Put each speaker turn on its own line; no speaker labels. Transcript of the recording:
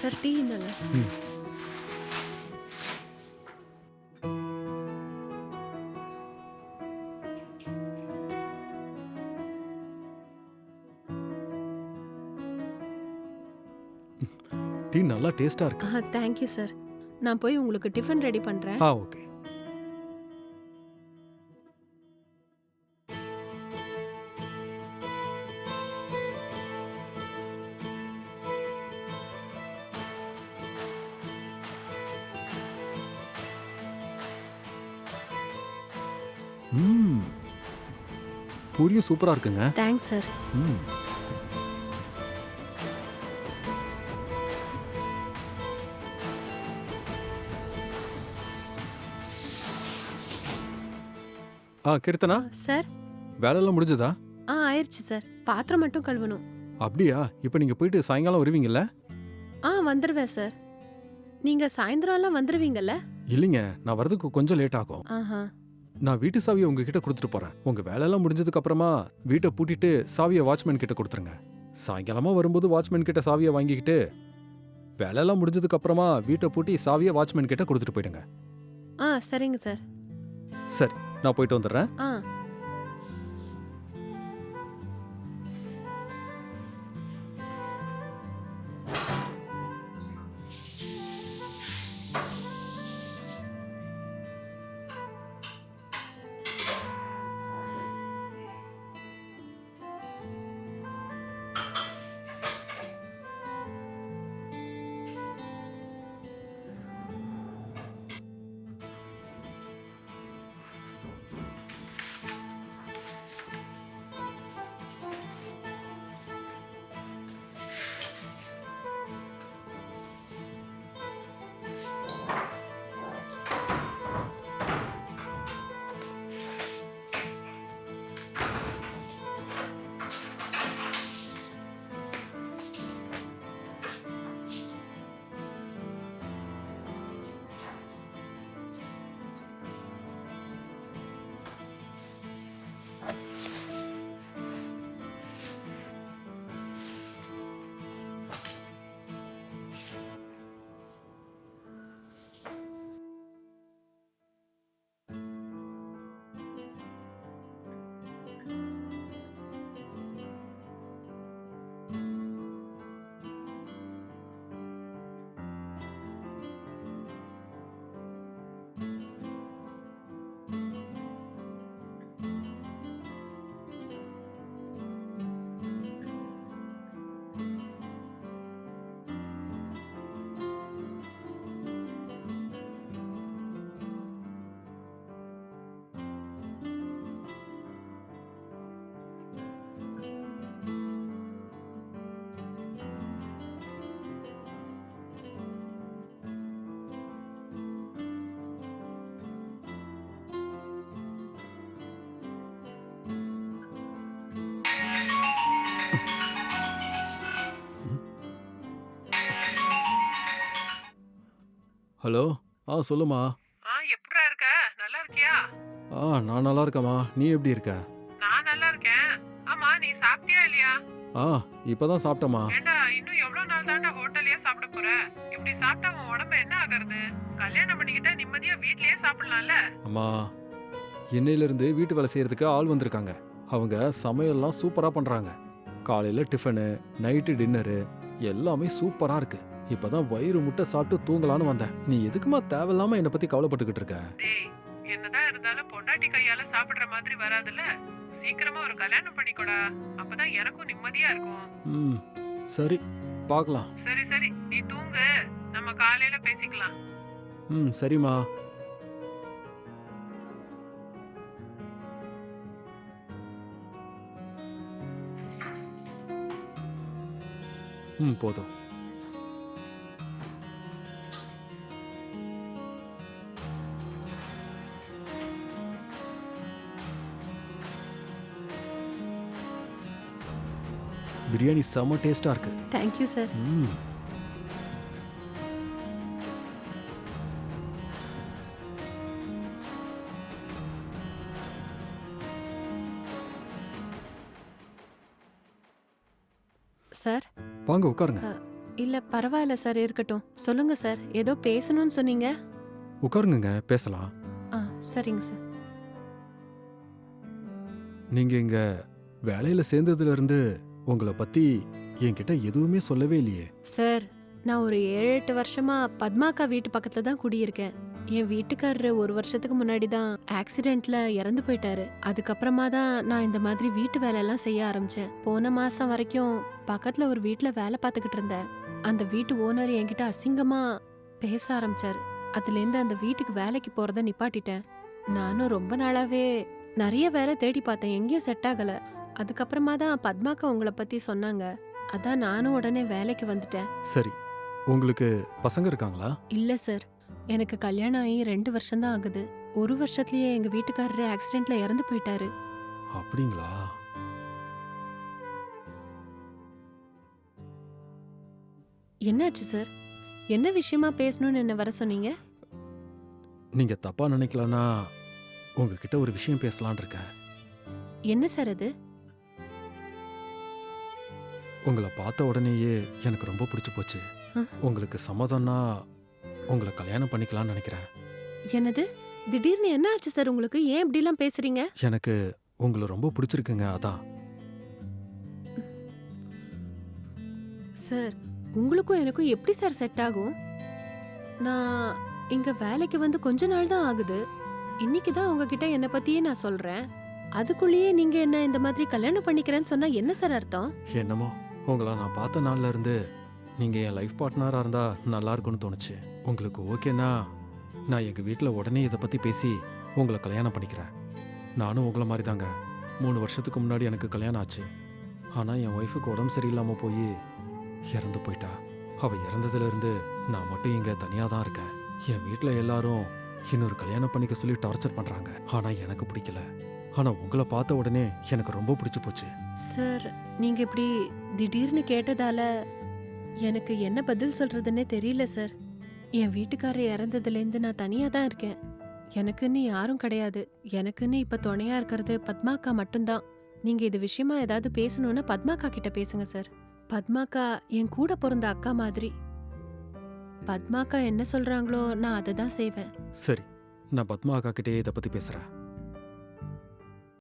Sir tea என்னங்க?
ம். Tea நல்லா டேஸ்டா இருக்கு.
Thank you sir. நான் போய் உங்களுக்கு டிஃபன் ரெடி பண்றேன்.
ஓகே. ம். பூரியும் சூப்பரா இருக்குங்க.
Thanks sir.
ம். கீர்த்தனா,
சார்
வேலையெல்லாம் முடிஞ்சதா?
ஆயிருச்சு சார். பாத்திரம் மட்டும் கழுவணும்.
அப்படியா? இப்போ நீங்க போயிட்டு சாயங்காலம் வருவீங்கல்ல?
வந்துருவேன் சார். நீங்க சாயந்தரம்லாம் வந்துருவீங்கல்ல?
இல்லைங்க, நான் வரதுக்கு கொஞ்சம் லேட் ஆகும்.
ஆஹா.
நான் வீட்டு சாவியை உங்ககிட்ட கொடுத்துட்டு போறேன். உங்க வேலையெல்லாம் முடிஞ்சதுக்கு அப்புறமா வீட்டை பூட்டிட்டு சாவியை வாட்ச்மேன் கிட்ட கொடுத்துருங்க. சாயங்காலமா வரும்போது வாட்ச்மேன் கிட்ட சாவியை வாங்கிக்கிட்டு வேலையெல்லாம் முடிஞ்சதுக்கு அப்புறமா வீட்டை பூட்டி சாவியை வாட்ச்மேன் கிட்ட கொடுத்துட்டு போயிடுங்க.
சரிங்க சார்.
சரி, நான் போயிட்டு வந்துடுறேன். ஹலோ, சொல்லுமா.
எப்படிடா இருக்க? நல்லா இருக்கியா?
நான் நல்லா இருக்கேம்மா. நீ எப்படி இருக்க?
நான் நல்லா இருக்கேன். ஆமா, நீ சாப்பிட்டியா இல்லையா?
இப்பதான் சாப்பிட்டேம்மா.
ஏண்டா, இன்னும் எவ்வளவு நாள் தாண்டா ஹோட்டல்லயே சாப்பிட போற? இப்படி சாப்பிட்டா உன் உடம்பு என்ன ஆகுறது? கல்யாணம் பண்ணிக்கிட்டா நிம்மதியா வீட்லயே சாப்பிடலாம்ல?
அம்மா, இன்னையிலிருந்து வீட்டு வேலை செய்யறதுக்கு ஆள் வந்திருக்காங்க. அவங்க சமையல்லாம் சூப்பரா பண்றாங்க. காலையில டிஃபனு, நைட்டு டின்னரு எல்லாமே சூப்பரா இருக்கு. இப்பதான் வயிறு முட்டை சாப்பிட்டு தூங்கலான்னு வந்தேன். நீ எதுக்குமா தேவையில்லாம என்னை பத்தி கவலைப்பட்டுக்கிட்டு இருக்க?
டேய், என்னதான் இருந்தாலும் பொண்டாட்டி கையால சாப்பிடுற மாதிரி வராதுல்ல? சீக்கிரமா ஒரு கல்யாணம் பண்ணிக்கோடா. அப்பதான் எனக்கும் நிம்மதியா இருக்கும்.
சரி, பார்க்கலாம்.
சரி சரி, நீ தூங்கு. நம்ம காலையில பேசிக்கலாம்.
சரிம்மா. போதும். பிரியாணி செம டேஸ்டா இருக்கு.
Thank you sir. சார்
வாங்க உட்காருங்க.
இல்ல பரவாயில்ல சார், இருக்கட்டும். சொல்லுங்க சார், ஏதோ பேசணும்னு சொன்னீங்க.
உட்காருங்க, பேசலாம்.
ஆ, சரிங்க சார்.
நீங்க இங்க வேலையில சேர்ந்ததுல இருந்து உங்களை பத்தி என்கிட்ட எதுவுமே சொல்லவே இல்லையே.
சார், நான் ஒரு 7-8 வருஷமா பத்மாக்கா வீட்டு பக்கத்துல தான் குடியிருக்கேன். என் வீட்டுக்காரரு 1 வருஷத்துக்கு முன்னாடி தான் ஆக்சிடென்ட்ல இறந்து போயிட்டாரு. அதுக்கப்புறமா தான் நான் இந்த மாதிரி வீட்டு வேலையெல்லாம் செய்ய ஆரம்பிச்சேன். போன மாசம் வரைக்கும் பக்கத்துல ஒரு வீட்ல வேலை பார்த்துக்கிட்டு இருந்தேன். அந்த வீட்டு ஓனர் என்கிட்ட அசிங்கமா பேச ஆரம்பிச்சாரு. அதுலேருந்து அந்த வீட்டுக்கு வேலைக்கு போறத நிப்பாட்டிட்டேன். நானும் ரொம்ப நாளாவே நிறைய வேலை தேடி பார்த்தேன், எங்கேயும் செட் ஆகல. அதுக்கப்புறமா தான் பத்மாக்கா உங்களை பத்தி சொன்னாங்க. அதான் நானும் உடனே வேலைக்கு வந்துட்டேன்.
சரி, உங்களுக்கு பசங்க இருக்காங்களா?
இல்ல சார், எனக்கு கல்யாணம் ஆகி 2 வருஷம் தான் ஆகுது. 1 வருஷத்துலயே எங்க வீட்டுக்காரரு ஆக்சிடென்ட்ல இறந்து போயிட்டாரு.
அப்படிங்களா?
என்னாச்சு சார்? என்ன விஷயமா பேசணும்னு என்ன வர சொன்னீங்க?
நீங்க தப்பா நினைக்கலனா உங்ககிட்ட ஒரு விஷயம் பேசலாம்னு இருக்கேன்.
என்ன சார் அது?
உங்களை பார்த்த உடனேயே எனக்கு ரொம்ப பிடிச்சு போச்சு.
ஆ.
உங்களுக்கு சம்மதம்னா உங்களை கல்யாணம் பண்ணிக்கலாம்னு நினைக்கிறேன்.
என்னது? திடீர்னு என்ன ஆச்சு சார் உங்களுக்கு? ஏன் இப்படிலாம் பேசுறீங்க?
எனக்கு உங்களை ரொம்ப பிடிச்சிருக்குங்க, அதான்.
சார், உங்களுக்கும் எனக்கும் எப்படி சார் செட் ஆகும்? நான் இங்க வேலைக்கு வந்து கொஞ்ச நாள் தான் ஆகுது. இன்னைக்கு தான் உங்ககிட்ட என்ன பத்தியே நான் சொல்றேன். அதுக்குள்ளேயே நீங்க என்ன இந்த மாதிரி கல்யாணம் பண்ணிக்கிறேன்னு சொன்னா என்ன சார் அர்த்தம்?
என்னமோ உங்களை நான் பார்த்த நாள்ல இருந்து நீங்க என் லைஃப் பார்ட்னரா இருந்தா நல்லா இருக்கும்னு தோணுச்சு. உங்களுக்கு ஓகேனா நான் எங்க வீட்டில் உடனே இதை பத்தி பேசி உங்களை கல்யாணம் பண்ணிக்கிறேன். நானும் உங்களை மாதிரி தாங்க. 3 வருஷத்துக்கு முன்னாடி எனக்கு கல்யாணம் ஆச்சு. ஆனா என் ஒய்ஃபுக்கு உடம்பு சரியில்லாம போய் இறந்து போயிட்டா. அவ இறந்ததுல இருந்து நான் மட்டும் இங்க தனியா தான் இருக்கேன். என் வீட்டில் எல்லாரும் இன்னொரு கல்யாணம் பண்ணிக்க சொல்லி டார்ச்சர் பண்றாங்க. ஆனா எனக்கு பிடிக்கல. ஆனா உங்களை பார்த்த உடனே எனக்கு ரொம்ப பிடிச்சு போச்சு.
சார், நீங்க இப்படி திடீர்னு கேட்டதால எனக்கு என்ன பதில் சொல்றதுன்னே தெரியல சார். என் வீட்டுக்காரர் இறந்ததுலேருந்து நான் தனியா தான் இருக்கேன். எனக்குன்னு யாரும் கிடையாது. எனக்குன்னு இப்ப துணையா இருக்கிறது பத்மாக்கா மட்டும்தான். நீங்க இது விஷயமா ஏதாவது பேசணும்னா பத்மாக்கா கிட்ட பேசுங்க சார். பத்மாக்கா என் கூட பிறந்த அக்கா மாதிரி. பத்மாக்கா என்ன சொல்றாங்களோ நான் அதை தான் செய்வேன்.
சரி, நான் பத்மா அக்கா கிட்டே இதை பத்தி பேசுறேன்.